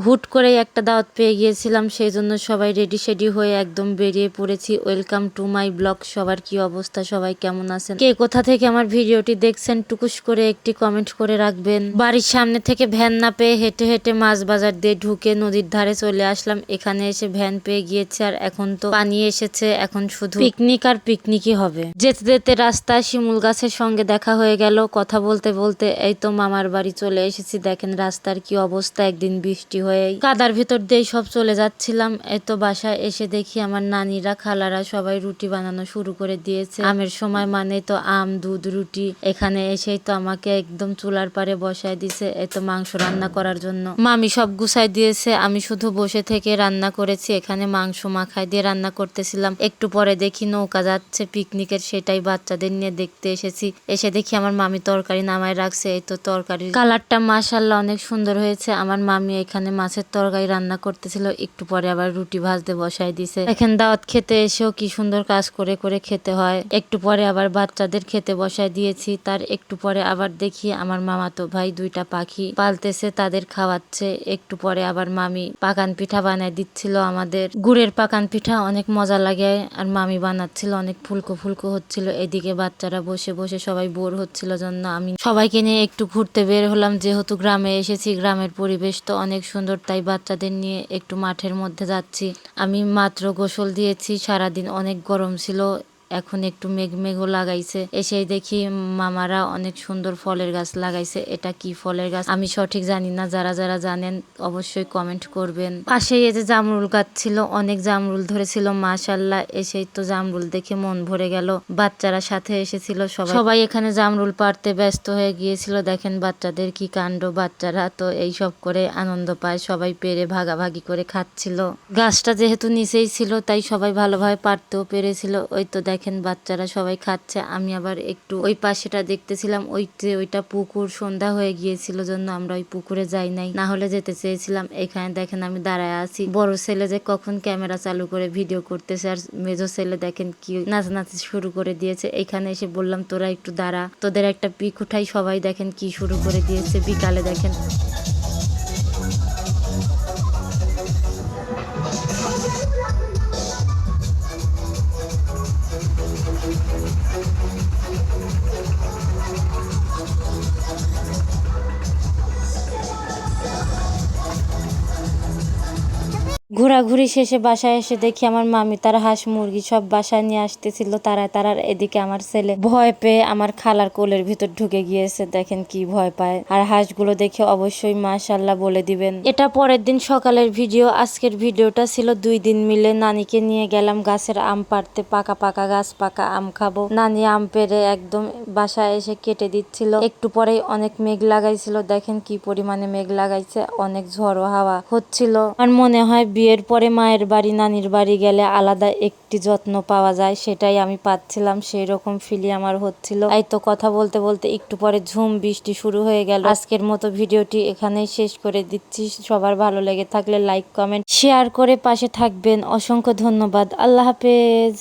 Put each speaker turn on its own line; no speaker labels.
হুট করেই একটা দাওয়াত পেয়ে গিয়েছিলাম, সেই জন্য সবাই রেডি শেডি হয়ে একদম বেরিয়ে পড়েছি। Welcome to my blog. সবার কি অবস্থা, সবাই কেমন আছেন, কে কোথা থেকে আমার ভিডিওটি দেখছেন, টুকুস করে একটি কমেন্ট করে রাখবেন। বাড়ির সামনে থেকে ভ্যান না পেয়ে হেঁটে হেঁটে মাছ বাজার দিয়ে ঢুকে নদীর ধারে চলে আসলাম। এখানে এসে ভ্যান পেয়ে গিয়েছে আর এখন তো পানি এসেছে, এখন শুধু পিকনিক আর পিকনিকই হবে। যেতে যেতে রাস্তায় শিমুল গাছের সঙ্গে দেখা হয়ে গেল। কথা বলতে বলতে এই তো মামার বাড়ি চলে এসেছি। দেখেন রাস্তার কি অবস্থা, একদিন বৃষ্টি হয়ে কাদার ভিতর দিয়ে সব চলে যাচ্ছিলাম। এই তো বাসায় এসে দেখি আমার নানিরা খালারা সবাই রুটি বানানো শুরু করে দিয়েছে। আমের সময় মানে তো আম, দুধ, রুটি। এখানে এসেই তো আমাকে একদম চুলার পারে বসায় দিছে এই তো মাংস রান্না করার জন্য। মামি সব গুছাই দিয়েছে, আমি শুধু বসে থেকে রান্না করেছি। এখানে মাংস মাখাই দিয়ে রান্না করতেছিলাম। একটু পরে দেখি নৌকা যাচ্ছে পিকনিকের, সেটাই বাচ্চাদের নিয়ে দেখতে এসেছি। এসে দেখি আমার মামি তরকারি নামায় রাখছে। এই তো তরকারি কালারটা মাশাআল্লাহ অনেক সুন্দর হয়েছে। আমার মামি এখানে মাছের তরকারি রান্না করতেছিল, একটু পরে আবার রুটি ভাজতে বসাই দিছে। এখন দাওয়াত খেতে এসেও কি সুন্দর কাজ করে করে খেতে হয়। একটু পরে আবার বাচ্চাদের খেতে বসাই দিয়েছি। তার একটু পরে আবার দেখি আমার মামাতো ভাই দুইটা পাখি পালতেছে, তাদের খাওয়াচ্ছে। একটু পরে আবার মামি পাকান পিঠা বানায় দিচ্ছিল, আমাদের গুড়ের পাকান পিঠা অনেক মজা লাগে। আর মামি বানাচ্ছিল, অনেক ফুলকো ফুলকো হচ্ছিল। এদিকে বাচ্চারা বসে বসে সবাই বোর হচ্ছিল জন্য আমি সবাইকে নিয়ে একটু ঘুরতে বের হলাম। যেহেতু গ্রামে এসেছি, গ্রামের পরিবেশ তো অনেক সুন্দর, তাই বাচ্চাদের নিয়ে একটু মাঠের মধ্যে যাচ্ছি। আমি মাত্র গোসল দিয়েছি, সারাদিন অনেক গরম ছিল, এখন একটু মেঘ মেঘও লাগাইছে। এসেই দেখি মামারা অনেক সুন্দর ফলের গাছ লাগাইছে। এটা কি ফলের গাছ আমি সঠিক জানি না, যারা যারা জানেন অবশ্যই কমেন্ট করবেন। পাশেই এই যে জামরুল গাছ ছিল, অনেক জামরুল ধরেছিল মাশাআল্লাহ। এসেই তো জামরুল দেখে মন ভরে গেল। বাচ্চারা সাথে এসেছিল, সবাই এখানে জামরুল পাড়তে ব্যস্ত হয়ে গিয়েছিল। দেখেন বাচ্চাদের কি কাণ্ড, বাচ্চারা তো এই সব করে আনন্দ পায়, সবাই পেরে ভাগাভাগি করে খাচ্ছিল। গাছটা যেহেতু নিচেই ছিল তাই সবাই ভালোভাবে পারতেও পেরেছিল। ওই তো দেখেন বাচ্চারা সবাই খাচ্ছে। আমি আবার একটু ওই পাশেটা দেখতেছিলাম, ওইটা পুকুর, সন্ধ্যা হয়ে গিয়েছিল জন্য আমরা ওই পুকুরে যাই নাই, না হলে যেতে চেয়েছিলাম। এখানে দেখেন আমি দাঁড়ায় আছি, বড় ছেলে যে কখন ক্যামেরা চালু করে ভিডিও করতেছে, আর মেজো ছেলে দেখেন কি নাচানাচি শুরু করে দিয়েছে। এখানে এসে বললাম তোরা একটু দাঁড়া, তোদের একটা পিক উঠাই। সবাই দেখেন কি শুরু করে দিয়েছে। বিকালে দেখেন ঘোরাঘুরি শেষে বাসায় এসে দেখি আমার মামি তার হাঁস মুরগি সব বাসায় নিয়ে আসতেছিল তারা। এদিকে আমার ছেলে ভয় পেয়ে আমার খালার কোলের ভিতর ঢুকে গিয়েছে। দেখেন কি ভয় পায়। আর হাঁসগুলো দেখে অবশ্যই মাশাআল্লাহ বলে দিবেন। এটা পরের দিন সকালের ভিডিও। আজকের ভিডিওটা ছিল 2 দিন মিলে। নানিকে নিয়ে গেলাম গাছের আম পাড়তে, পাকা পাকা গাছ, পাকা আম খাবো। নানি আম পেড়ে একদম বাসায় এসে কেটে দিচ্ছিল। একটু পরেই অনেক মেঘ লাগাইছিল, দেখেন কি পরিমাণে মেঘ লাগাইছে, অনেক ঝড়ো হাওয়া হচ্ছিল। আর মনে হয় বিয়ের পরে মায়ের বাড়ি নানির বাড়ি গেলে আলাদা একটি যত্ন পাওয়া যায়, সেটাই আমি পাচ্ছিলাম, সেই রকম ফিলি আমার হচ্ছিল। এই তো কথা বলতে বলতে একটু পরে ঝুম বৃষ্টি শুরু হয়ে গেল। আজকের মতো ভিডিওটি এখানেই শেষ করে দিচ্ছি। সবার ভালো লেগে থাকলে লাইক, কমেন্ট, শেয়ার করে পাশে থাকবেন। অসংখ্য ধন্যবাদ। আল্লাহ হাফেজ।